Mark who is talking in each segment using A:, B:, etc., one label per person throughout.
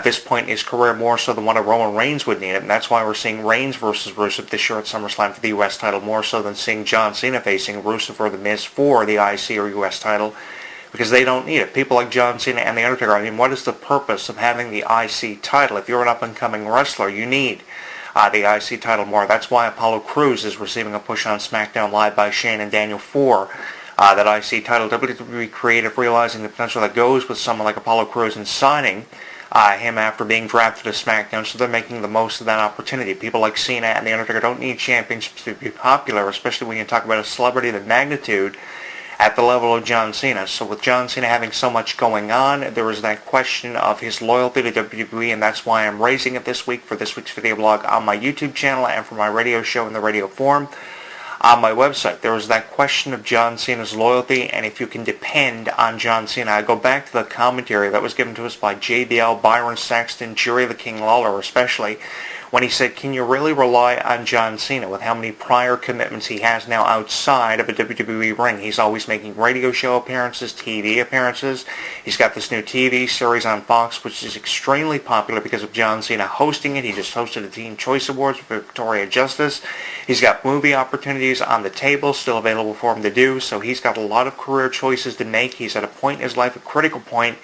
A: this point in his career more so than what a Roman Reigns would need it, and that's why we're seeing Reigns versus Rusev this year at SummerSlam for the U.S. title more so than seeing John Cena facing Rusev or The Miz for the IC or U.S. title, because they don't need it. People like John Cena and The Undertaker, I mean, what is the purpose of having the IC title? If you're an up-and-coming wrestler, you need the IC title more. That's why Apollo Crews is receiving a push on SmackDown Live by Shane and Daniel for that IC title. WWE creative, realizing the potential that goes with someone like Apollo Crews and signing him after being drafted to SmackDown, so they're making the most of that opportunity. People like Cena and The Undertaker don't need championships to be popular, especially when you talk about a celebrity of the magnitude at the level of John Cena. So with John Cena having so much going on, there is that question of his loyalty to WWE, and that's why I'm raising it this week for this week's video blog on my YouTube channel and for my radio show in the radio form on my website. There is that question of John Cena's loyalty, and if you can depend on John Cena. I go back to the commentary that was given to us by JBL, Byron Saxton, Jerry the King Lawler especially, when he said, can you really rely on John Cena with how many prior commitments he has now outside of a WWE ring? He's always making radio show appearances, TV appearances. He's got this new TV series on Fox, which is extremely popular because of John Cena hosting it. He just hosted the Teen Choice Awards for Victoria Justice. He's got movie opportunities on the table still available for him to do, so he's got a lot of career choices to make. He's at a point in his life, a critical point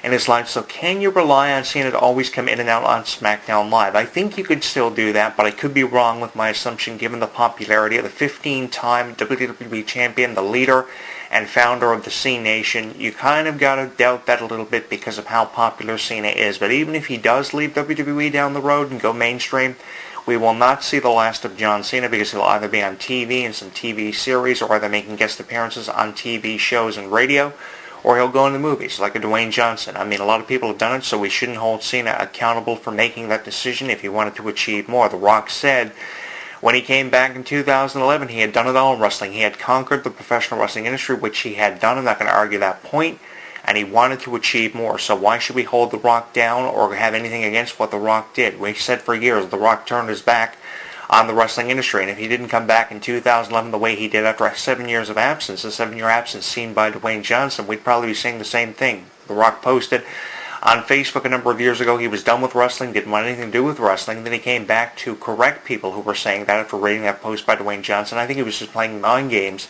A: in his life. So can you rely on Cena to always come in and out on SmackDown Live? I think you could still do that, but I could be wrong with my assumption given the popularity of the 15-time WWE Champion, the leader and founder of the C Nation. You kind of got to doubt that a little bit because of how popular Cena is. But even if he does leave WWE down the road and go mainstream, we will not see the last of John Cena because he'll either be on TV in some TV series or either making guest appearances on TV shows and radio, or he'll go into movies like a Dwayne Johnson. I mean, a lot of people have done it, so we shouldn't hold Cena accountable for making that decision if he wanted to achieve more. The Rock said when he came back in 2011, he had done it all in wrestling. He had conquered the professional wrestling industry, which he had done. I'm not going to argue that point, and he wanted to achieve more. So why should we hold The Rock down or have anything against what The Rock did? We said for years The Rock turned his back on the wrestling industry, and if he didn't come back in 2011 the way he did after 7 years of absence, a 7-year absence seen by Dwayne Johnson, we'd probably be saying the same thing. The Rock posted on Facebook a number of years ago he was done with wrestling, didn't want anything to do with wrestling, and then he came back to correct people who were saying that after reading that post by Dwayne Johnson. I think he was just playing mind games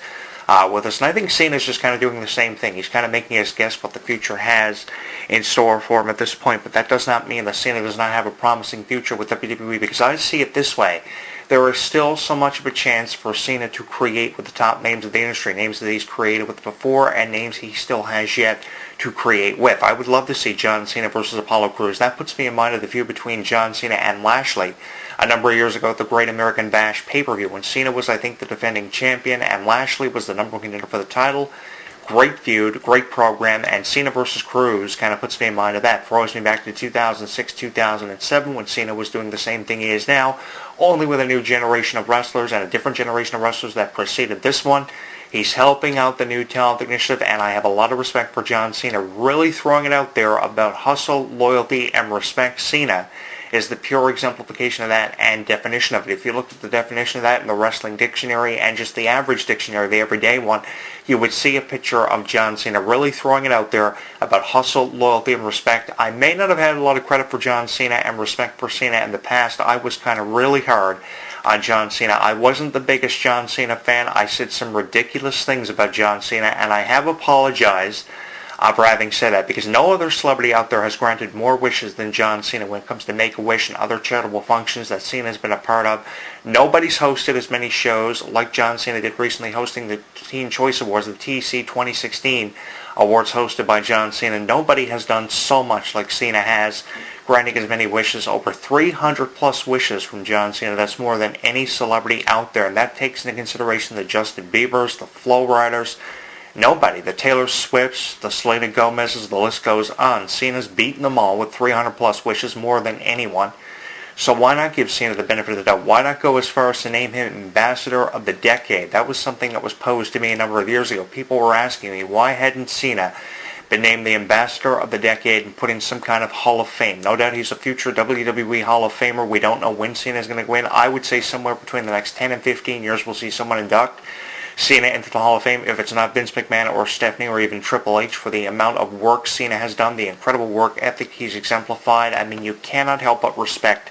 A: with us, and I think Cena's just kind of doing the same thing. He's kind of making us guess what the future has in store for him at this point, but that does not mean that Cena does not have a promising future with WWE, because I see it this way. There is still so much of a chance for Cena to create with the top names of the industry, names that he's created with before and names he still has yet to create with. I would love to see John Cena versus Apollo Crews. That puts me in mind of the feud between John Cena and Lashley a number of years ago at the Great American Bash pay-per-view when Cena was, I think, the defending champion and Lashley was the number one contender for the title. Great feud, great program, and Cena versus Crews kind of puts me in mind of that. Throws me back to 2006, 2007 when Cena was doing the same thing he is now, only with a new generation of wrestlers and a different generation of wrestlers that preceded this one. He's helping out the new talent initiative, and I have a lot of respect for John Cena, really throwing it out there about hustle, loyalty, and respect. Cena is the pure exemplification of that and definition of it. If you looked at the definition of that in the wrestling dictionary and just the average dictionary, the everyday one, you would see a picture of John Cena really throwing it out there about hustle, loyalty, and respect. I may not have had a lot of credit for John Cena and respect for Cena in the past. I was kind of really hard on John Cena. I wasn't the biggest John Cena fan. I said some ridiculous things about John Cena, and I have apologized for having said that, because no other celebrity out there has granted more wishes than John Cena when it comes to Make-A-Wish and other charitable functions that Cena has been a part of. Nobody's hosted as many shows like John Cena did recently, hosting the Teen Choice Awards, the TC 2016 awards hosted by John Cena. Nobody has done so much like Cena has, granting as many wishes, over 300 plus wishes from John Cena. That's more than any celebrity out there, and that takes into consideration the Justin Biebers, the Flo Riders, nobody. The Taylor Swifts, the Selena Gomez's, the list goes on. Cena's beaten them all with 300 plus wishes, more than anyone. So why not give Cena the benefit of the doubt? Why not go as far as to name him Ambassador of the Decade? That was something that was posed to me a number of years ago. People were asking me, why hadn't Cena been named the Ambassador of the Decade and put in some kind of Hall of Fame? No doubt he's a future WWE Hall of Famer. We don't know when Cena is going to go in. I would say somewhere between the next 10 and 15 years we'll see someone induct Cena into the Hall of Fame if it's not Vince McMahon or Stephanie or even Triple H for the amount of work Cena has done, the incredible work ethic he's exemplified. I mean, you cannot help but respect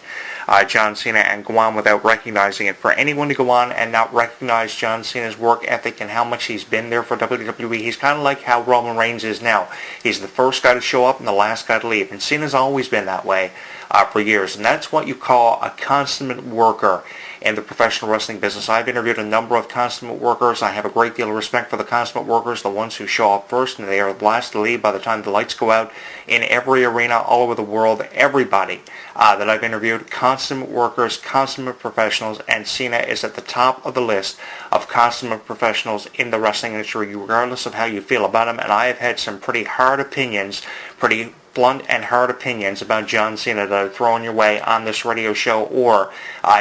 A: John Cena and go on without recognizing it. For anyone to go on and not recognize John Cena's work ethic and how much he's been there for WWE, he's kind of like how Roman Reigns is now. He's the first guy to show up and the last guy to leave. And Cena's always been that way for years. And that's what you call a consummate worker in the professional wrestling business. I've interviewed a number of consummate workers. I have a great deal of respect for the consummate workers, the ones who show up first and they are the last to leave by the time the lights go out in every arena all over the world. Everybody that I've interviewed, consummate workers, consummate professionals, and Cena is at the top of the list of consummate professionals in the wrestling industry, regardless of how you feel about him. And I have had some pretty hard opinions, pretty blunt and hard opinions about John Cena that I've thrown your way on this radio show or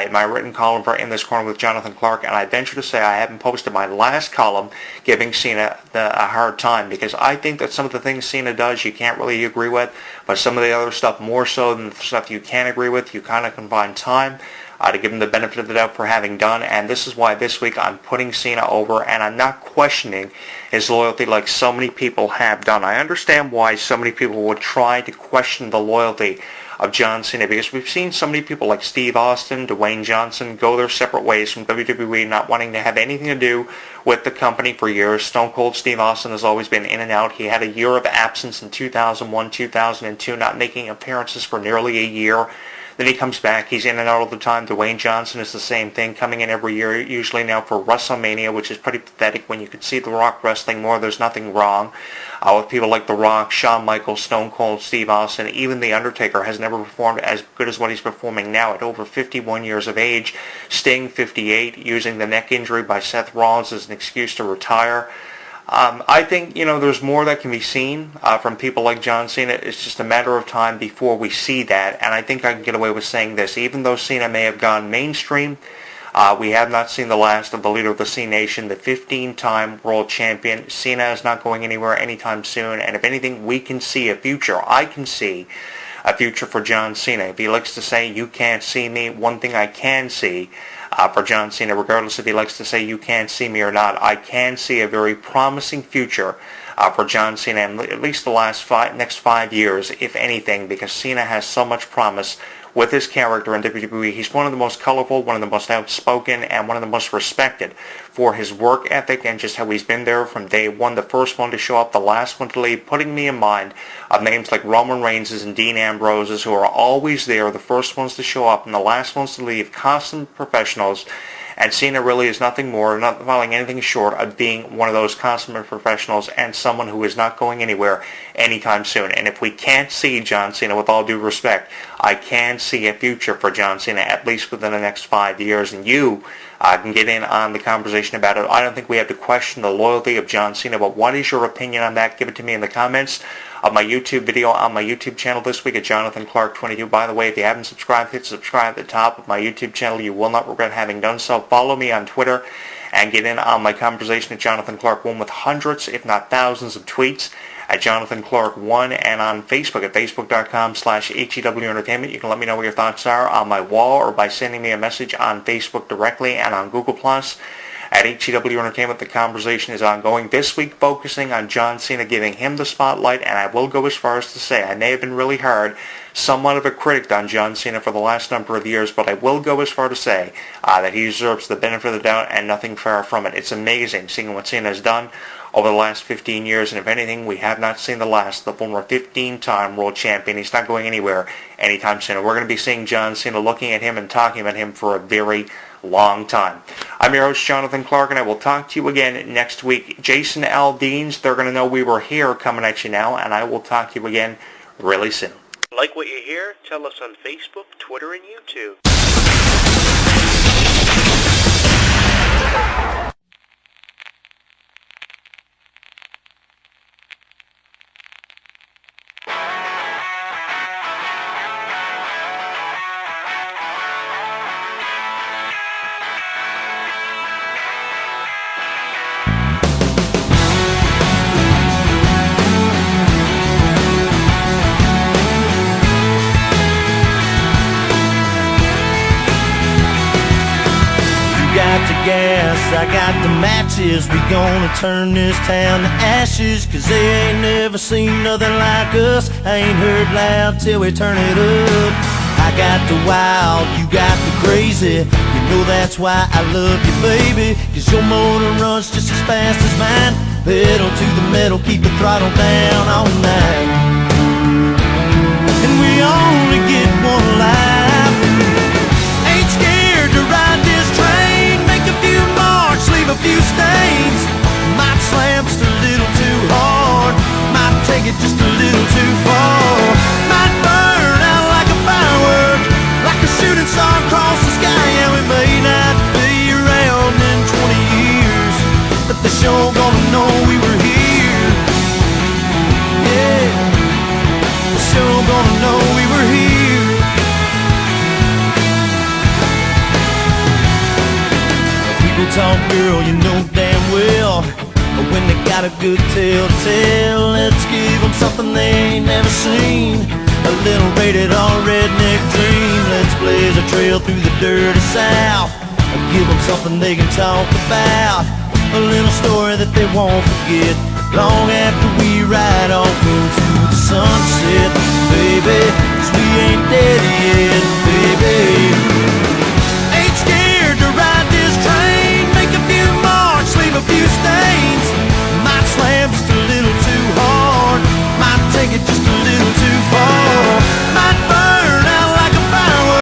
A: in my written column for In This Corner with Jonathan Clarke, and I venture to say I haven't posted my last column giving Cena a hard time, because I think that some of the things Cena does you can't really agree with, but some of the other stuff more so than the stuff you can agree with, you kind of can find time to give him the benefit of the doubt for having done. And this is why this week I'm putting Cena over, and I'm not questioning his loyalty like so many people have done. I understand why so many people would try to question the loyalty of John Cena, because we've seen so many people like Steve Austin, Dwayne Johnson go their separate ways from WWE, not wanting to have anything to do with the company for years. Stone Cold Steve Austin has always been in and out. He had a year of absence in 2001, 2002, not making appearances for nearly a year. Then he comes back. He's in and out all the time. Dwayne Johnson is the same thing, coming in every year, usually now for WrestleMania, which is pretty pathetic. When you can see The Rock wrestling more, there's nothing wrong with people like The Rock, Shawn Michaels, Stone Cold, Steve Austin. Even The Undertaker has never performed as good as what he's performing now at over 51 years of age. Sting, 58, using the neck injury by Seth Rollins as an excuse to retire. I think, there's more that can be seen from people like John Cena. It's just a matter of time before we see that. And I think I can get away with saying this. Even though Cena may have gone mainstream, we have not seen the last of the leader of the C Nation, the 15-time world champion. Cena is not going anywhere anytime soon. And if anything, we can see a future. I can see a future for John Cena. If he likes to say, you can't see me, one thing I can see for John Cena, regardless if he likes to say you can't see me or not, I can see a very promising future for John Cena in at least the next 5 years, if anything, because Cena has so much promise with his character in WWE. He's one of the most colorful, one of the most outspoken, and one of the most respected for his work ethic and just how he's been there from day one, the first one to show up, the last one to leave, putting me in mind of names like Roman Reigns and Dean Ambrose, who are always there, the first ones to show up and the last ones to leave, constant professionals. And Cena really is nothing more, not falling anything short of being one of those consummate professionals and someone who is not going anywhere anytime soon. And if we can't see John Cena, with all due respect, I can see a future for John Cena, at least within the next 5 years. And you can get in on the conversation about it. I don't think we have to question the loyalty of John Cena, but what is your opinion on that? Give it to me in the comments of my YouTube video on my YouTube channel this week at Jonathan Clarke 22. By the way, if you haven't subscribed, hit subscribe at the top of my YouTube channel. You will not regret having done so. Follow me on Twitter and get in on my conversation at Jonathan Clarke 1 with hundreds, if not thousands, of tweets at Jonathan Clarke 1, and on Facebook at facebook.com/HEW Entertainment. You can let me know what your thoughts are on my wall or by sending me a message on Facebook directly, and on Google Plus at HEW Entertainment. The conversation is ongoing. This week focusing on John Cena, giving him the spotlight, and I will go as far as to say I may have been really hard, somewhat of a critic on John Cena for the last number of years, but I will go as far to say that he deserves the benefit of the doubt and nothing far from it. It's amazing seeing what Cena has done over the last 15 years, and if anything, we have not seen the last of the former 15-time world champion. He's not going anywhere anytime soon. We're going to be seeing John Cena, looking at him and talking about him for a very long time. I'm your host, Jonathan Clarke, and I will talk to you again next week. Jason Aldean's, they're going to know we were here, coming at you now, and I will talk to you again really soon. Like what you hear? Tell us on Facebook, Twitter, and YouTube.
B: I got the match matches. We gonna turn this town to ashes, 'cause they ain't never seen nothing like us. I ain't heard loud till we turn it up. I got the wild, you got the crazy. You know that's why I love you, baby, 'cause your motor runs just as fast as mine. Pedal to the metal, keep the throttle down all night. And we only get one life. Ain't scared to ride this train. Make a few marks, leave a few stains. Might slam just a little too hard, might take it just a little too far. Might burn out like a firework, like a shooting star across the sky. And we may not be around in 20 years, but they're sure gonna know we were here. Yeah, they're sure gonna know we were here. People talk, girl, you know damn well, but when they got a good tale to tell, let's give them something they ain't never seen. A little rated R redneck dream. Let's blaze a trail through the dirty South. Give them something they can talk about. A little story that they won't forget long after we ride off into the sunset. Baby, 'cause we ain't